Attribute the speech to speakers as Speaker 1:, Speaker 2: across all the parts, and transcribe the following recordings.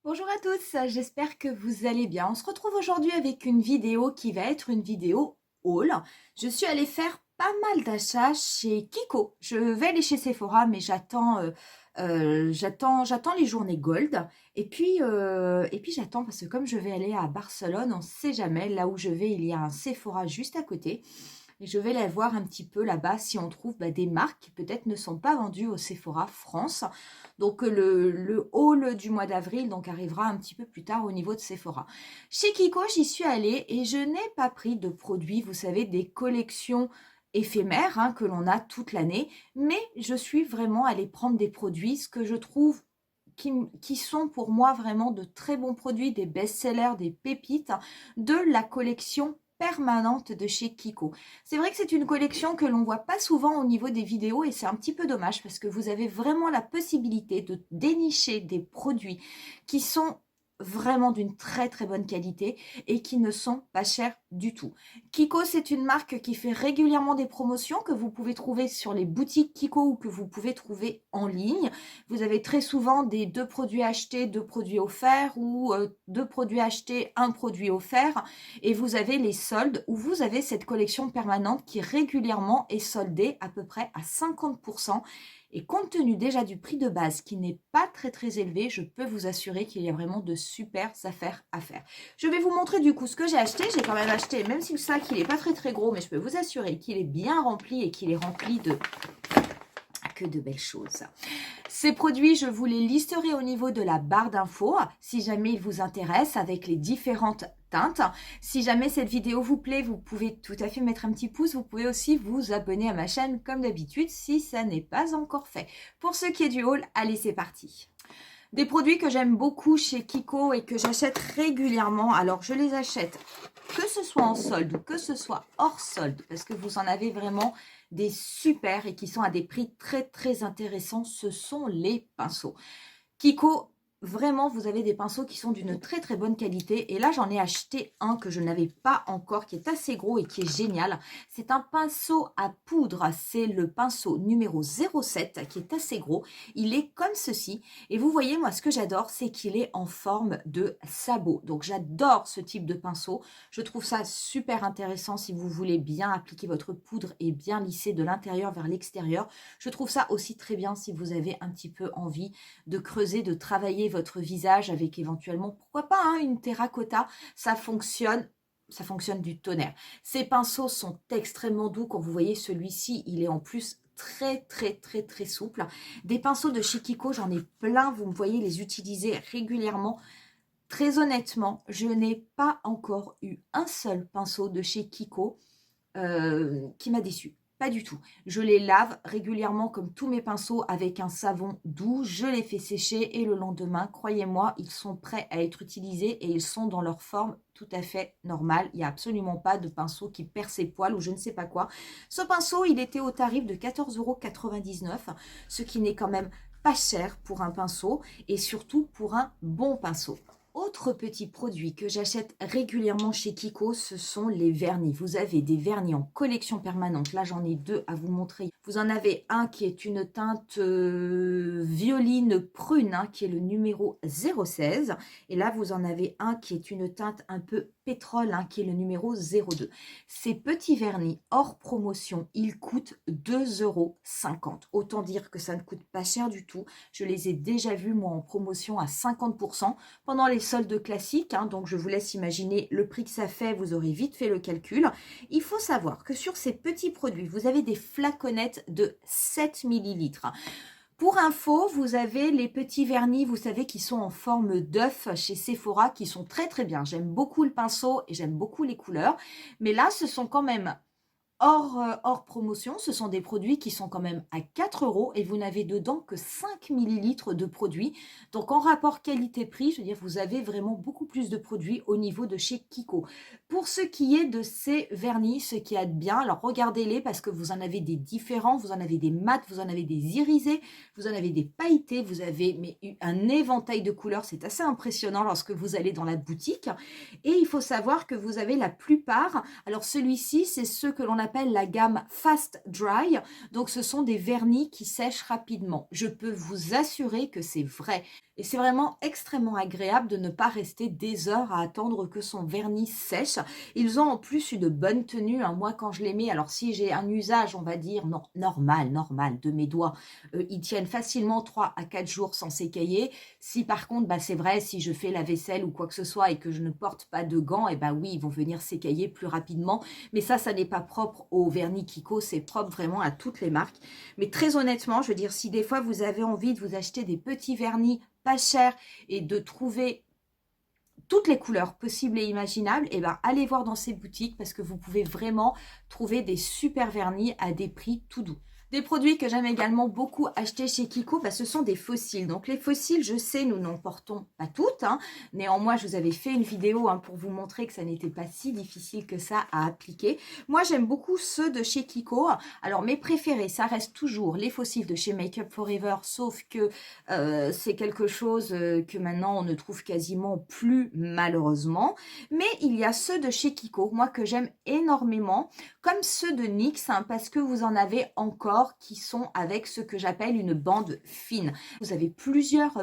Speaker 1: Bonjour à tous, j'espère que vous allez bien. On se retrouve aujourd'hui avec une vidéo qui va être une vidéo haul. Je suis allée faire pas mal d'achats chez Kiko. Je vais aller chez Sephora, mais j'attends les journées Gold. Et puis j'attends parce que comme je vais aller à Barcelone, on ne sait jamais. Là où je vais, il y a un Sephora juste à côté. Et je vais aller voir un petit peu là-bas si on trouve des marques qui peut-être ne sont pas vendues au Sephora France. Donc le haul du mois d'avril donc arrivera un petit peu plus tard au niveau de Sephora. Chez Kiko, j'y suis allée et je n'ai pas pris de produits, vous savez, des collections éphémères que l'on a toute l'année, mais je suis vraiment allée prendre des produits, ce que je trouve qui sont pour moi vraiment de très bons produits, des best-sellers, des pépites de la collection permanente de chez Kiko. C'est vrai que c'est une collection que l'on voit pas souvent au niveau des vidéos et c'est un petit peu dommage parce que vous avez vraiment la possibilité de dénicher des produits qui sont vraiment d'une très très bonne qualité et qui ne sont pas chers du tout. Kiko, c'est une marque qui fait régulièrement des promotions que vous pouvez trouver sur les boutiques Kiko ou que vous pouvez trouver en ligne. Vous avez très souvent des 2 produits achetés, 2 produits offerts ou 2 produits achetés, 1 produit offert. Et vous avez les soldes où vous avez cette collection permanente qui régulièrement est soldée à peu près à 50%. Et compte tenu déjà du prix de base qui n'est pas très très élevé, je peux vous assurer qu'il y a vraiment de super affaires à faire. Je vais vous montrer du coup ce que j'ai acheté. J'ai quand même acheté, même si le sac il n'est pas très très gros, mais je peux vous assurer qu'il est bien rempli et qu'il est rempli de que de belles choses. Ces produits, je vous les listerai au niveau de la barre d'infos, si jamais ils vous intéressent, avec les différentes teintes. Si jamais cette vidéo vous plaît, vous pouvez tout à fait mettre un petit pouce. Vous pouvez aussi vous abonner à ma chaîne comme d'habitude, si ça n'est pas encore fait. Pour ce qui est du haul, allez, c'est parti. Des produits que j'aime beaucoup chez Kiko et que j'achète régulièrement. Alors, je les achète que ce soit en solde ou que ce soit hors solde, parce que vous en avez vraiment des super et qui sont à des prix très très intéressants. Ce sont les pinceaux. Kiko, vraiment, vous avez des pinceaux qui sont d'une très très bonne qualité. Et là, j'en ai acheté un que je n'avais pas encore, qui est assez gros et qui est génial. C'est un pinceau à poudre. C'est le pinceau numéro 07 qui est assez gros. Il est comme ceci. Et vous voyez, moi, ce que j'adore, c'est qu'il est en forme de sabot. Donc, j'adore ce type de pinceau. Je trouve ça super intéressant si vous voulez bien appliquer votre poudre et bien lisser de l'intérieur vers l'extérieur. Je trouve ça aussi très bien si vous avez un petit peu envie de creuser, de travailler votre visage avec éventuellement, pourquoi pas, une terracotta, ça fonctionne du tonnerre. Ces pinceaux sont extrêmement doux. Quand vous voyez celui-ci, il est en plus très très très très souple. Des pinceaux de chez Kiko, j'en ai plein, vous me voyez les utiliser régulièrement. Très honnêtement, je n'ai pas encore eu un seul pinceau de chez Kiko qui m'a déçu. Pas du tout. Je les lave régulièrement comme tous mes pinceaux avec un savon doux. Je les fais sécher et le lendemain, croyez-moi, ils sont prêts à être utilisés et ils sont dans leur forme tout à fait normale. Il n'y a absolument pas de pinceau qui perd ses poils ou je ne sais pas quoi. Ce pinceau, il était au tarif de 14,99 €, ce qui n'est quand même pas cher pour un pinceau et surtout pour un bon pinceau. Autre petit produit que j'achète régulièrement chez Kiko, ce sont les vernis. Vous avez des vernis en collection permanente. Là, j'en ai 2 à vous montrer. Vous en avez un qui est une teinte violine prune, qui est le numéro 016. Et là, vous en avez un qui est une teinte un peu pétrole, qui est le numéro 02. Ces petits vernis hors promotion, ils coûtent 2,50 €. Autant dire que ça ne coûte pas cher du tout. Je les ai déjà vus, moi, en promotion à 50% pendant les soldes classiques. Donc, je vous laisse imaginer le prix que ça fait. Vous aurez vite fait le calcul. Il faut savoir que sur ces petits produits, vous avez des flaconnettes de 7 millilitres. Pour info, vous avez les petits vernis, vous savez, qui sont en forme d'œuf chez Sephora, qui sont très très bien. J'aime beaucoup le pinceau et j'aime beaucoup les couleurs. Mais là, ce sont quand même hors promotion. Ce sont des produits qui sont quand même à 4 € et vous n'avez dedans que 5 millilitres de produits. Donc, en rapport qualité-prix, je veux dire, vous avez vraiment beaucoup plus de produits au niveau de chez Kiko. Pour ce qui est de ces vernis, ce qui est bien, alors regardez-les parce que vous en avez des différents. Vous en avez des mats, vous en avez des irisés, vous en avez des pailletés, vous avez un éventail de couleurs. C'est assez impressionnant lorsque vous allez dans la boutique. Et il faut savoir que vous avez la plupart, alors celui-ci, c'est ceux que l'on appelle la gamme Fast Dry. Donc, ce sont des vernis qui sèchent rapidement. Je peux vous assurer que c'est vrai. Et c'est vraiment extrêmement agréable de ne pas rester des heures à attendre que son vernis sèche. Ils ont en plus une bonne tenue, hein. Moi, quand je les mets, alors si j'ai un usage, on va dire, non, normal de mes doigts, ils tiennent facilement 3 à 4 jours sans s'écailler. Si par contre, bah, c'est vrai, si je fais la vaisselle ou quoi que ce soit et que je ne porte pas de gants, et bah oui, ils vont venir s'écailler plus rapidement. Mais ça n'est pas propre au vernis Kiko, c'est propre vraiment à toutes les marques. Mais très honnêtement, je veux dire, si des fois vous avez envie de vous acheter des petits vernis pas cher et de trouver toutes les couleurs possibles et imaginables, et ben allez voir dans ces boutiques parce que vous pouvez vraiment trouver des super vernis à des prix tout doux. Des produits que j'aime également beaucoup acheter chez Kiko, bah, ce sont des fossiles. Donc les fossiles, je sais, nous n'en portons pas toutes, hein. Néanmoins, je vous avais fait une vidéo, hein, pour vous montrer que ça n'était pas si difficile que ça à appliquer. Moi, j'aime beaucoup ceux de chez Kiko. Alors mes préférés, ça reste toujours les fossiles de chez Make Up Forever, sauf que c'est quelque chose que maintenant on ne trouve quasiment plus, malheureusement. Mais il y a ceux de chez Kiko, moi que j'aime énormément, comme ceux de NYX, hein, parce que vous en avez encore qui sont avec ce que j'appelle une bande fine. Vous avez plusieurs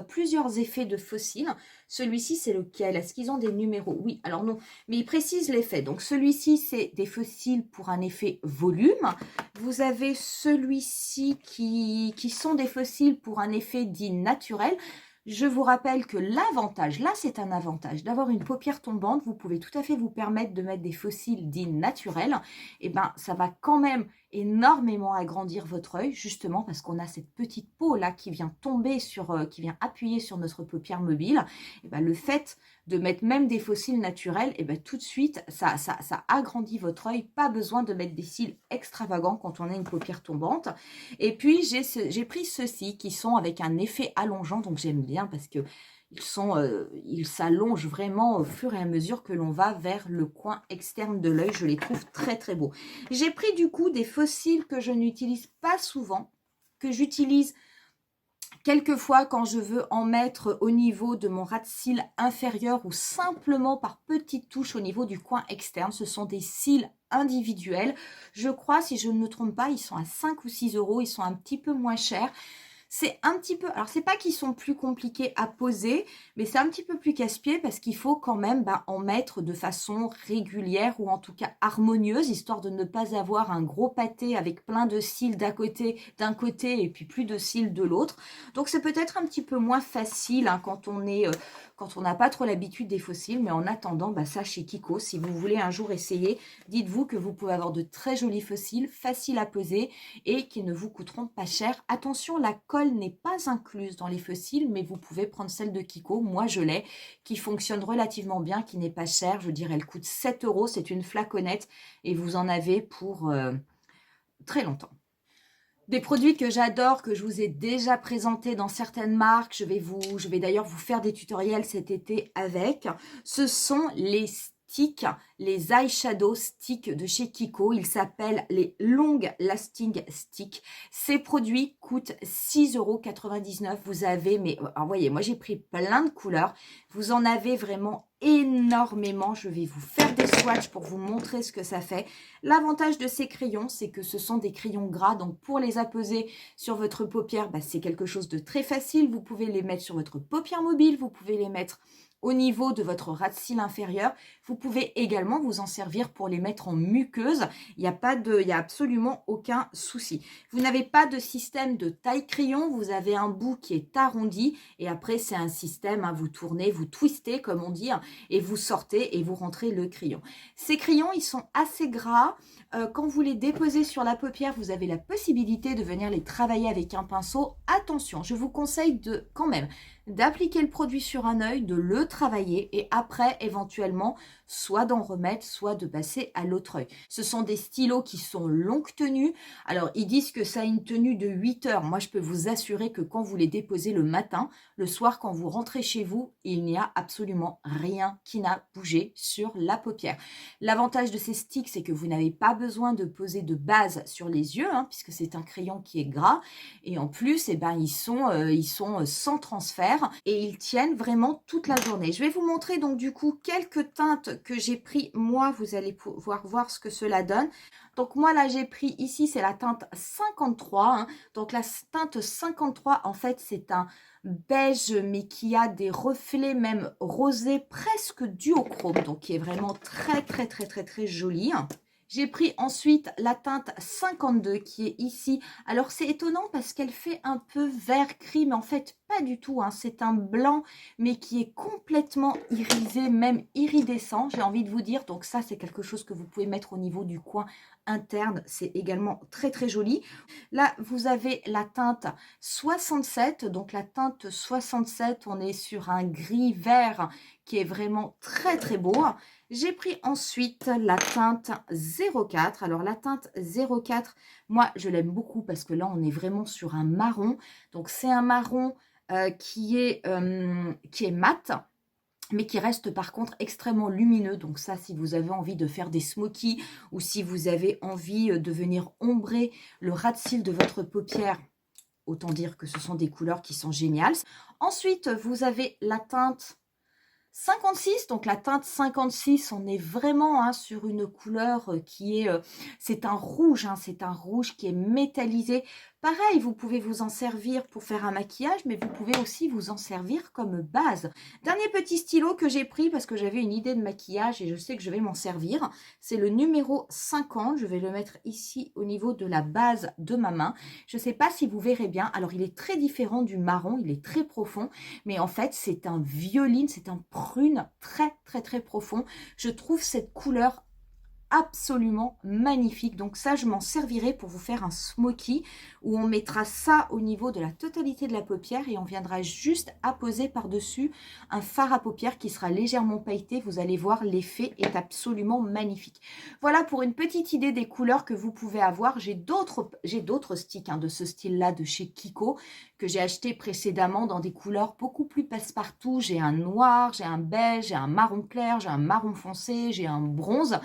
Speaker 1: effets de fossiles. Celui-ci, c'est lequel? Est-ce qu'ils ont des numéros? Oui, alors non, mais ils précisent l'effet. Donc celui-ci, c'est des fossiles pour un effet volume. Vous avez celui-ci qui sont des fossiles pour un effet dit naturel. Je vous rappelle que l'avantage, là c'est un avantage, d'avoir une paupière tombante, vous pouvez tout à fait vous permettre de mettre des fossiles dits naturels. Et ben ça va quand même énormément agrandir votre œil, justement parce qu'on a cette petite peau là qui vient tomber sur, qui vient appuyer sur notre paupière mobile. Et ben le fait de mettre même des fossiles naturels, et ben tout de suite ça agrandit votre œil. Pas besoin de mettre des cils extravagants quand on a une paupière tombante. Et puis j'ai pris ceux-ci qui sont avec un effet allongeant, donc j'aime bien parce que ils s'allongent vraiment au fur et à mesure que l'on va vers le coin externe de l'œil. Je les trouve très très beaux. J'ai pris du coup des fossiles que je n'utilise pas souvent, que j'utilise quelquefois quand je veux en mettre au niveau de mon ras de cils inférieur ou simplement par petites touches au niveau du coin externe. Ce sont des cils individuels. Je crois, si je ne me trompe pas, ils sont à 5 ou 6 euros. Ils sont un petit peu moins chers. C'est un petit peu, alors c'est pas qu'ils sont plus compliqués à poser, mais c'est un petit peu plus casse-pied parce qu'il faut quand même en mettre de façon régulière ou en tout cas harmonieuse, histoire de ne pas avoir un gros pâté avec plein de cils d'un côté et puis plus de cils de l'autre. Donc c'est peut-être un petit peu moins facile, hein, quand on n'a pas trop l'habitude des fossiles, mais en attendant, ça chez Kiko, si vous voulez un jour essayer, dites-vous que vous pouvez avoir de très jolis fossiles, faciles à poser et qui ne vous coûteront pas cher. Attention, la colle n'est pas incluse dans les fossiles, mais vous pouvez prendre celle de Kiko, moi je l'ai, qui fonctionne relativement bien, qui n'est pas chère, je dirais elle coûte 7 euros, c'est une flaconnette et vous en avez pour très longtemps. Des produits que j'adore, que je vous ai déjà présentés dans certaines marques, je vais d'ailleurs vous faire des tutoriels cet été avec, ce sont les sticks, les eyeshadow sticks de chez Kiko. Ils s'appellent les Long Lasting Sticks. Ces produits coûtent 6,99 €. Vous avez, mais alors, voyez, moi j'ai pris plein de couleurs. Vous en avez vraiment énormément. Je vais vous faire des swatchs pour vous montrer ce que ça fait. L'avantage de ces crayons, c'est que ce sont des crayons gras. Donc pour les apposer sur votre paupière, c'est quelque chose de très facile. Vous pouvez les mettre sur votre paupière mobile. Vous pouvez les mettre au niveau de votre ras de cils inférieur. Vous pouvez également vous en servir pour les mettre en muqueuse. Il n'y a absolument aucun souci. Vous n'avez pas de système de taille crayon. Vous avez un bout qui est arrondi et après c'est un système, hein, vous tournez, vous twistez comme on dit, et vous sortez et vous rentrez le crayon. Ces crayons, ils sont assez gras. Quand vous les déposez sur la paupière, vous avez la possibilité de venir les travailler avec un pinceau. Attention, je vous conseille quand même d'appliquer le produit sur un œil, de le travailler et après éventuellement soit d'en remettre, soit de passer à l'autre œil. Ce sont des stylos qui sont longue tenue. Alors ils disent que ça a une tenue de 8 heures. Moi je peux vous assurer que quand vous les déposez le matin, le soir quand vous rentrez chez vous, il n'y a absolument rien qui n'a bougé sur la paupière. L'avantage de ces sticks, c'est que vous n'avez pas besoin de poser de base sur les yeux, hein, puisque c'est un crayon qui est gras. Et en plus, ils sont sans transfert et ils tiennent vraiment toute la journée. Je vais vous montrer donc du coup quelques teintes que j'ai pris moi. Vous allez pouvoir voir ce que cela donne. Donc moi là j'ai pris ici, c'est la teinte 53. Hein. Donc la teinte 53 en fait c'est un beige, mais qui a des reflets même rosés, presque duochrome, donc qui est vraiment très, très, très, très, très joli. J'ai pris ensuite la teinte 52 qui est ici. Alors c'est étonnant parce qu'elle fait un peu vert gris, mais en fait pas du tout, hein. C'est un blanc mais qui est complètement irisé, même iridescent, j'ai envie de vous dire. Donc ça c'est quelque chose que vous pouvez mettre au niveau du coin interne. C'est également très très joli. Là vous avez la teinte 67. Donc la teinte 67, on est sur un gris vert qui est vraiment très très beau. J'ai pris ensuite la teinte 04. Alors la teinte 04, moi je l'aime beaucoup parce que là on est vraiment sur un marron. Donc c'est un marron qui est mat, mais qui reste par contre extrêmement lumineux. Donc ça, si vous avez envie de faire des smokies ou si vous avez envie de venir ombrer le ras de cils de votre paupière, autant dire que ce sont des couleurs qui sont géniales. Ensuite, vous avez la teinte 56, donc la teinte 56, on est vraiment hein, sur une couleur qui est, c'est un rouge, hein, c'est un rouge qui est métallisé. Pareil, vous pouvez vous en servir pour faire un maquillage, mais vous pouvez aussi vous en servir comme base. Dernier petit stylo que j'ai pris parce que j'avais une idée de maquillage et je sais que je vais m'en servir, c'est le numéro 50. Je vais le mettre ici au niveau de la base de ma main. Je ne sais pas si vous verrez bien. Alors, il est très différent du marron, il est très profond, mais en fait, c'est un violine, c'est un prune très, très, très profond. Je trouve cette couleur absolument magnifique. Donc ça, je m'en servirai pour vous faire un smoky où on mettra ça au niveau de la totalité de la paupière et on viendra juste apposer par-dessus un fard à paupières qui sera légèrement pailleté. Vous allez voir, l'effet est absolument magnifique. Voilà pour une petite idée des couleurs que vous pouvez avoir. J'ai d'autres sticks hein, de ce style-là de chez Kiko que j'ai acheté précédemment dans des couleurs beaucoup plus passe-partout. J'ai un noir, j'ai un beige, j'ai un marron clair, j'ai un marron foncé, j'ai un bronze.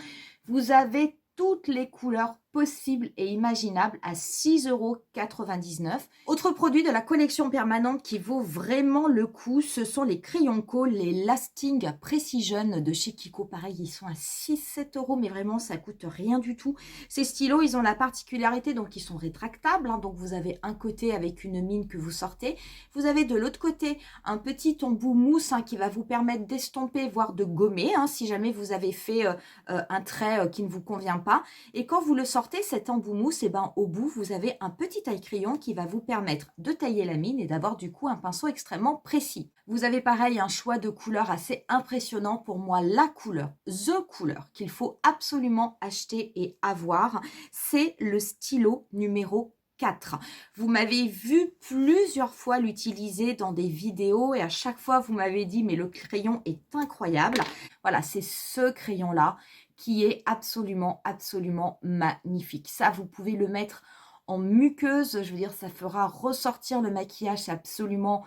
Speaker 1: Vous avez toutes les couleurs possibles et imaginables à 6,99 €. Autre produit de la collection permanente qui vaut vraiment le coup, ce sont les crayons Co, les Lasting Precision de chez Kiko. Pareil, ils sont à 6-7 €, mais vraiment, ça coûte rien du tout. Ces stylos, ils ont la particularité, donc ils sont rétractables. Hein, donc vous avez un côté avec une mine que vous sortez. Vous avez de l'autre côté un petit embout mousse hein, qui va vous permettre d'estomper, voire de gommer, hein, si jamais vous avez fait un trait qui ne vous convient pas. Et quand vous le sortez, cet embout mousse, et ben, au bout, vous avez un petit taille-crayon qui va vous permettre de tailler la mine et d'avoir du coup un pinceau extrêmement précis. Vous avez pareil un choix de couleurs assez impressionnant. Pour moi, la couleur, the couleur qu'il faut absolument acheter et avoir, c'est le stylo numéro 4. Vous m'avez vu plusieurs fois l'utiliser dans des vidéos et à chaque fois vous m'avez dit mais le crayon est incroyable. Voilà, c'est ce crayon là qui est absolument, absolument magnifique. Ça, vous pouvez le mettre en muqueuse, je veux dire, ça fera ressortir le maquillage, c'est absolument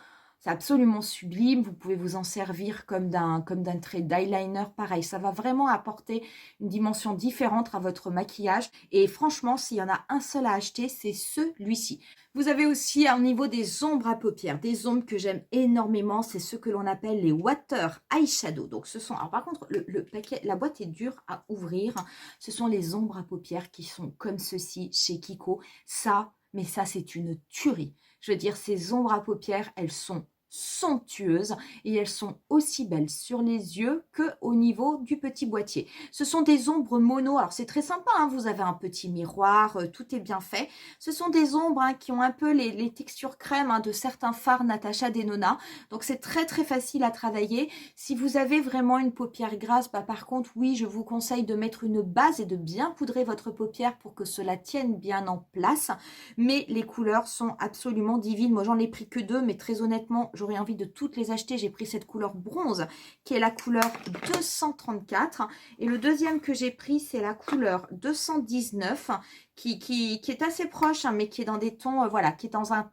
Speaker 1: sublime. Vous pouvez vous en servir comme d'un trait d'eyeliner, pareil. Ça va vraiment apporter une dimension différente à votre maquillage. Et franchement, s'il y en a un seul à acheter, c'est celui-ci. Vous avez aussi au niveau des ombres à paupières, des ombres que j'aime énormément, c'est ce que l'on appelle les Water Eyeshadow. Donc ce sont, alors par contre, le paquet, la boîte est dure à ouvrir. Ce sont les ombres à paupières qui sont comme ceci chez Kiko. Ça, mais ça c'est une tuerie. Je veux dire, ces ombres à paupières, elles sont somptueuses et elles sont aussi belles sur les yeux que au niveau du petit boîtier. Ce sont des ombres mono, alors c'est très sympa, hein, vous avez un petit miroir, tout est bien fait. Ce sont des ombres hein, qui ont un peu les textures crème hein, de certains fards Natasha Denona, donc c'est très très facile à travailler. Si vous avez vraiment une paupière grasse, bah, par contre oui, je vous conseille de mettre une base et de bien poudrer votre paupière pour que cela tienne bien en place, mais les couleurs sont absolument divines. Moi j'en ai pris que 2, mais très honnêtement j'aurais envie de toutes les acheter. J'ai pris cette couleur bronze qui est la couleur 234 et le deuxième que j'ai pris c'est la couleur 219 qui est assez proche hein, mais qui est dans des tons voilà, qui est dans un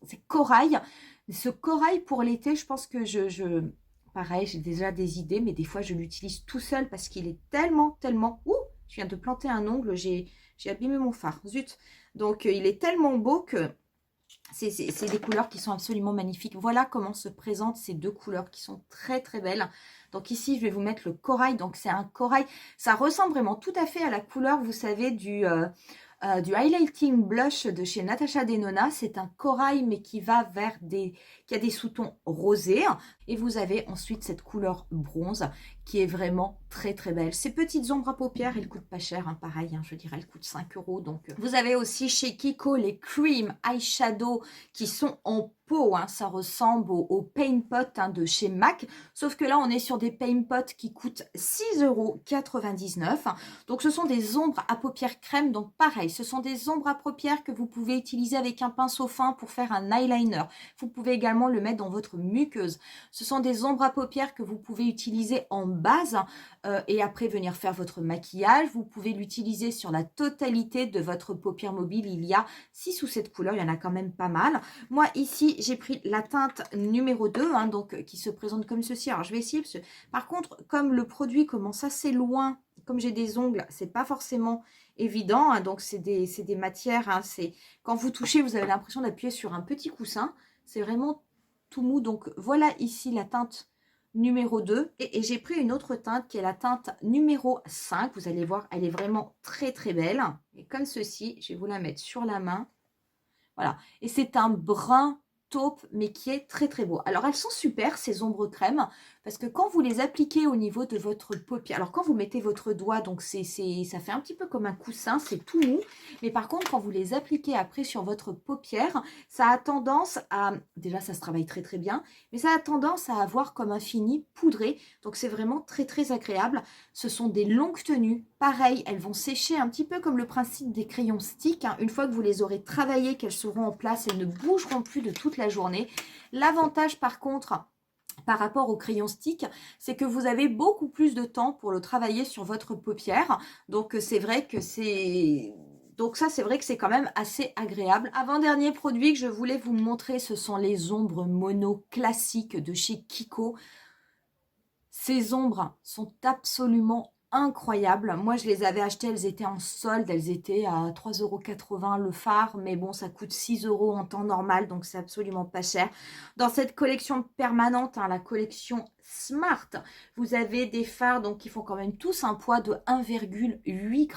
Speaker 1: c'est corail. Ce corail pour l'été, je pense que pareil, j'ai déjà des idées, mais des fois je l'utilise tout seul parce qu'il est tellement ouh, je viens de planter un ongle, j'ai abîmé mon fard, zut. Donc il est tellement beau que c'est des couleurs qui sont absolument magnifiques. Voilà comment se présentent ces deux couleurs qui sont très très belles. Donc ici, je vais vous mettre le corail. Donc c'est un corail. Ça ressemble vraiment tout à fait à la couleur, vous savez, du highlighting blush de chez Natasha Denona. C'est un corail mais qui va vers qui a des sous-tons rosés. Et vous avez ensuite cette couleur bronze qui est vraiment très très belle. Ces petites ombres à paupières, elles coûtent pas cher, hein, pareil, hein, je dirais, elles coûtent 5 €. Donc, vous avez aussi chez Kiko les Cream Eyeshadow qui sont en pot, hein, ça ressemble au Paint Pot, hein, de chez MAC, sauf que là on est sur des Paint Pot qui coûtent 6,99 €. Donc ce sont des ombres à paupières crème, donc pareil, ce sont des ombres à paupières que vous pouvez utiliser avec un pinceau fin pour faire un eyeliner. Vous pouvez également le mettre dans votre muqueuse. Ce sont des ombres à paupières que vous pouvez utiliser en base et après venir faire votre maquillage. Vous pouvez l'utiliser sur la totalité de votre paupière mobile. Il y a 6 ou 7 couleurs, il y en a quand même pas mal. Moi ici j'ai pris la teinte numéro 2, hein, donc qui se présente comme ceci. Alors je vais essayer, parce que, par contre, comme le produit commence assez loin, comme j'ai des ongles, c'est pas forcément évident, hein, donc c'est des matières, hein, quand vous touchez, vous avez l'impression d'appuyer sur un petit coussin. C'est vraiment tout mou. Donc voilà ici la teinte numéro 2. Et j'ai pris une autre teinte qui est la teinte numéro 5. Vous allez voir, elle est vraiment très très belle. Et comme ceci, je vais vous la mettre sur la main. Voilà. Et c'est un brun taupe, mais qui est très très beau. Alors elles sont super, ces ombres crème, parce que quand vous les appliquez au niveau de votre paupière, alors quand vous mettez votre doigt, donc ça fait un petit peu comme un coussin, c'est tout mou, mais par contre quand vous les appliquez après sur votre paupière, ça a tendance à, déjà ça se travaille très très bien, mais ça a tendance à avoir comme un fini poudré, donc c'est vraiment très très agréable. Ce sont des longues tenues, pareil, elles vont sécher un petit peu comme le principe des crayons stick, hein. Une fois que vous les aurez travaillées, qu'elles seront en place, elles ne bougeront plus de toute la journée. L'avantage par contre par rapport au crayon stick, c'est que vous avez beaucoup plus de temps pour le travailler sur votre paupière. Donc c'est vrai que c'est quand même assez agréable. Avant-dernier produit que je voulais vous montrer, ce sont les ombres mono classiques de chez Kiko. Ces ombres sont absolument incroyables. Moi, je les avais achetées, elles étaient en solde, elles étaient à 3,80 € le fard, mais bon, ça coûte 6 € en temps normal, donc c'est absolument pas cher. Dans cette collection permanente, hein, la collection Smart, vous avez des fards donc, qui font quand même tous un poids de 1,8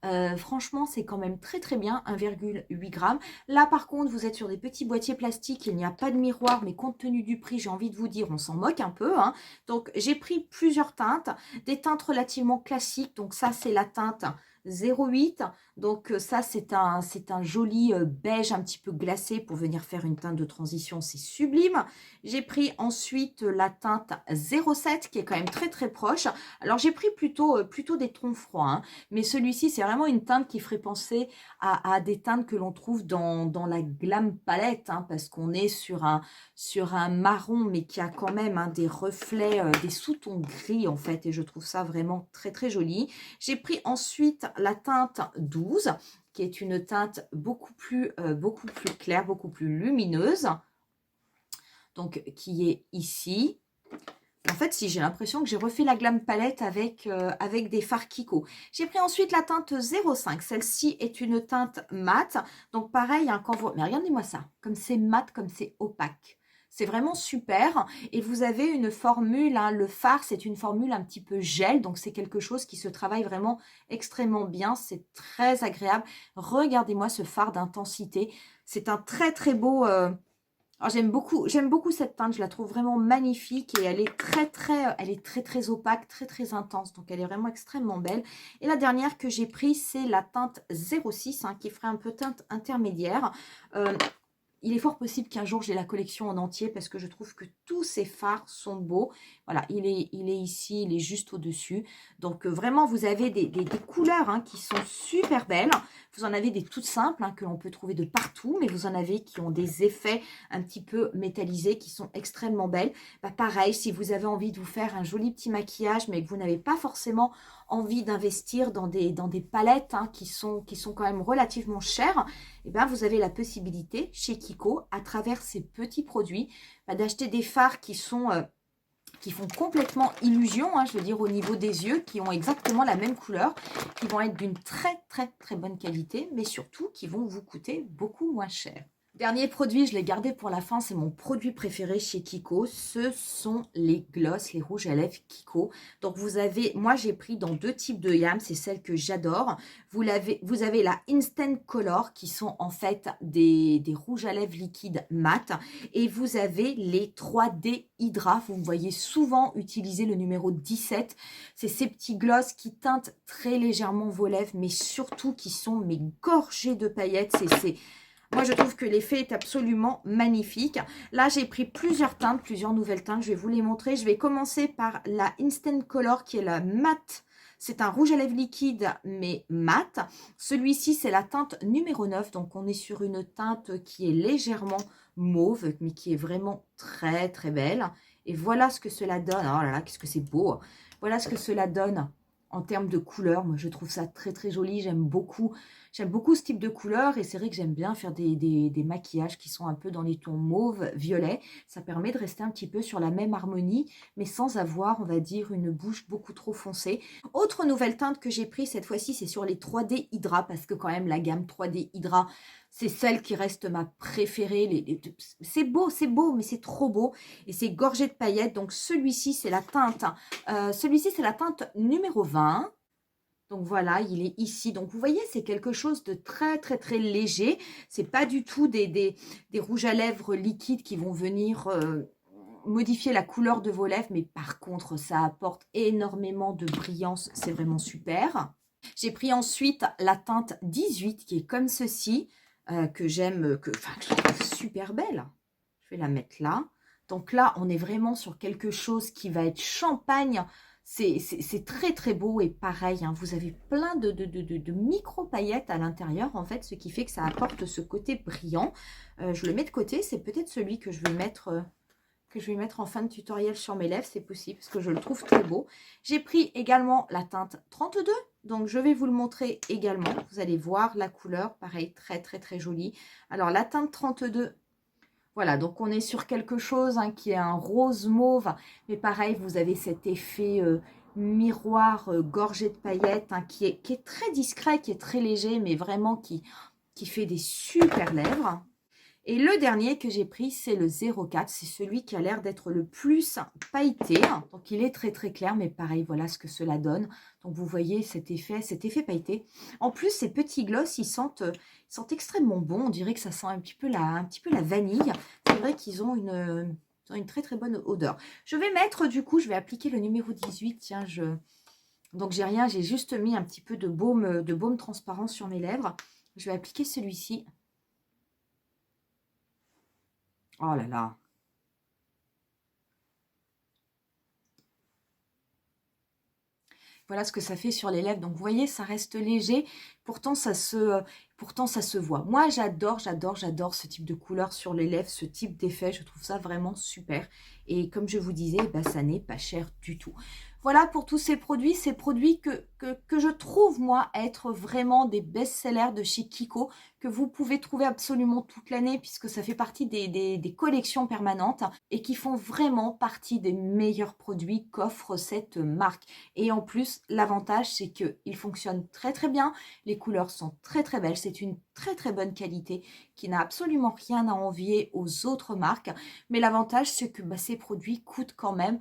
Speaker 1: g. Franchement, c'est quand même très très bien, 1,8 g. Là, par contre, vous êtes sur des petits boîtiers plastiques, il n'y a pas de miroir, mais compte tenu du prix, j'ai envie de vous dire, on s'en moque un peu, hein. Donc, j'ai pris plusieurs teintes, des teintes relativement classiques. Donc, ça, c'est la teinte 08. Donc, ça, c'est un joli beige un petit peu glacé pour venir faire une teinte de transition. C'est sublime. J'ai pris ensuite la teinte 07 qui est quand même très, très proche. Alors, j'ai pris plutôt des tons froids, hein, mais celui-ci, c'est vraiment une teinte qui ferait penser à des teintes que l'on trouve dans la Glam Palette, hein, parce qu'on est sur un marron, mais qui a quand même, hein, des reflets, des sous-tons gris, en fait, et je trouve ça vraiment très, très joli. J'ai pris ensuite la teinte 12, qui est une teinte beaucoup plus claire, beaucoup plus lumineuse, donc qui est ici. En fait, si j'ai l'impression que j'ai refait la Glam Palette avec des fards Kiko. J'ai pris ensuite la teinte 05. Celle-ci est une teinte mate. Donc pareil, hein, quand vous... Mais regardez-moi ça, comme c'est mat, comme c'est opaque. C'est vraiment super. Et vous avez une formule, hein, le fard, c'est une formule un petit peu gel. Donc c'est quelque chose qui se travaille vraiment extrêmement bien. C'est très agréable. Regardez-moi ce fard d'intensité. C'est un très très beau... Alors j'aime beaucoup cette teinte, je la trouve vraiment magnifique et elle est très opaque, très très intense, donc elle est vraiment extrêmement belle. Et la dernière que j'ai prise, c'est la teinte 06, hein, qui ferait un peu teinte intermédiaire. Il est fort possible qu'un jour j'ai la collection en entier parce que je trouve que tous ces fards sont beaux. Voilà, il est ici, il est juste au-dessus. Donc vraiment, vous avez des couleurs, hein, qui sont super belles. Vous en avez des toutes simples, hein, que l'on peut trouver de partout, mais vous en avez qui ont des effets un petit peu métallisés qui sont extrêmement belles. Bah, pareil, si vous avez envie de vous faire un joli petit maquillage, mais que vous n'avez pas forcément envie d'investir dans des palettes, hein, qui sont quand même relativement chères, et ben vous avez la possibilité chez Kiko, à travers ces petits produits, d'acheter des fards qui font complètement illusion, hein, je veux dire au niveau des yeux, qui ont exactement la même couleur, qui vont être d'une très très très bonne qualité, mais surtout qui vont vous coûter beaucoup moins cher. Dernier produit, je l'ai gardé pour la fin, c'est mon produit préféré chez Kiko. Ce sont les glosses, les rouges à lèvres Kiko. Donc vous avez, moi j'ai pris dans deux types de gamme, c'est celle que j'adore. Vous avez la Instant Color qui sont en fait des rouges à lèvres liquides mat. Et vous avez les 3D Hydra. Vous me voyez souvent utiliser le numéro 17. C'est ces petits gloss qui teintent très légèrement vos lèvres, mais surtout qui sont mais gorgés de paillettes. Moi, je trouve que l'effet est absolument magnifique. Là, j'ai pris plusieurs teintes, plusieurs nouvelles teintes. Je vais vous les montrer. Je vais commencer par la Instant Color qui est la mat. C'est un rouge à lèvres liquide, mais mat. Celui-ci, c'est la teinte numéro 9. Donc, on est sur une teinte qui est légèrement mauve, mais qui est vraiment très, très belle. Et voilà ce que cela donne. Oh là là, qu'est-ce que c'est beau. Voilà ce que cela donne en termes de couleur. Moi, je trouve ça très, très joli. J'aime beaucoup ce type de couleur et c'est vrai que j'aime bien faire des maquillages qui sont un peu dans les tons mauve, violet. Ça permet de rester un petit peu sur la même harmonie, mais sans avoir, on va dire, une bouche beaucoup trop foncée. Autre nouvelle teinte que j'ai pris cette fois-ci, c'est sur les 3D Hydra, parce que quand même, la gamme 3D Hydra, c'est celle qui reste ma préférée. C'est beau, mais c'est trop beau. Et c'est gorgé de paillettes. Donc, celui-ci, c'est la teinte. Celui-ci, c'est la teinte numéro 20. Donc voilà, il est ici. Donc vous voyez, c'est quelque chose de très, très, très léger. C'est pas du tout des rouges à lèvres liquides qui vont venir modifier la couleur de vos lèvres. Mais par contre, ça apporte énormément de brillance. C'est vraiment super. J'ai pris ensuite la teinte 18 qui est comme ceci, que j'aime, que je trouve super belle. Je vais la mettre là. Donc là, on est vraiment sur quelque chose qui va être champagne. C'est très très beau et pareil, hein, vous avez plein de micro paillettes à l'intérieur en fait, ce qui fait que ça apporte ce côté brillant. Je le mets de côté, c'est peut-être celui que je vais mettre en fin de tutoriel sur mes lèvres, c'est possible parce que je le trouve très beau. J'ai pris également la teinte 32, donc je vais vous le montrer également. Vous allez voir la couleur, pareil, très très très jolie. Alors la teinte 32, voilà, donc on est sur quelque chose hein, qui est un rose mauve, mais pareil, vous avez cet effet miroir gorgé de paillettes hein, qui est très discret, qui est très léger, mais vraiment qui fait des super lèvres. Et le dernier que j'ai pris, c'est le 04. C'est celui qui a l'air d'être le plus pailleté. Donc, il est très, très clair. Mais pareil, voilà ce que cela donne. Donc, vous voyez cet effet pailleté. En plus, ces petits gloss, ils sentent extrêmement bon. On dirait que ça sent un petit peu la vanille. C'est vrai qu'ils ont une très, très bonne odeur. Je vais mettre, du coup, je vais appliquer le numéro 18. Tiens, donc, j'ai rien. J'ai juste mis un petit peu de baume transparent sur mes lèvres. Je vais appliquer celui-ci. Oh là là. Voilà ce que ça fait sur les lèvres. Donc, vous voyez, ça reste léger. Pourtant, ça se voit. Moi, j'adore ce type de couleur sur les lèvres, ce type d'effet. Je trouve ça vraiment super. Et comme je vous disais, bah, ça n'est pas cher du tout. Voilà pour tous ces produits que je trouve, moi, être vraiment des best-sellers de chez Kiko, que vous pouvez trouver absolument toute l'année, puisque ça fait partie des collections permanentes et qui font vraiment partie des meilleurs produits qu'offre cette marque. Et en plus, l'avantage, c'est qu'ils fonctionnent très très bien, les couleurs sont très très belles, c'est une très très bonne qualité qui n'a absolument rien à envier aux autres marques. Mais l'avantage, c'est que bah, ces produits coûtent quand même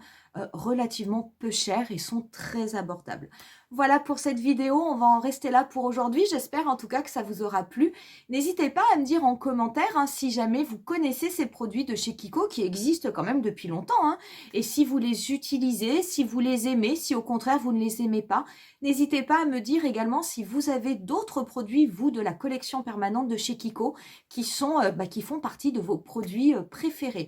Speaker 1: relativement peu cher et sont très abordables. Voilà pour cette vidéo, on va en rester là pour aujourd'hui. J'espère en tout cas que ça vous aura plu. N'hésitez pas à me dire en commentaire hein, si jamais vous connaissez ces produits de chez Kiko qui existent quand même depuis longtemps. Hein, et si vous les utilisez, si vous les aimez, si au contraire vous ne les aimez pas. N'hésitez pas à me dire également si vous avez d'autres produits, vous, de la collection permanente de chez Kiko qui font partie de vos produits préférés.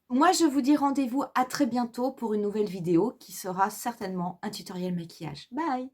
Speaker 1: Moi, je vous dis rendez-vous à très bientôt pour une nouvelle vidéo qui sera certainement un tutoriel maquillage. Bye!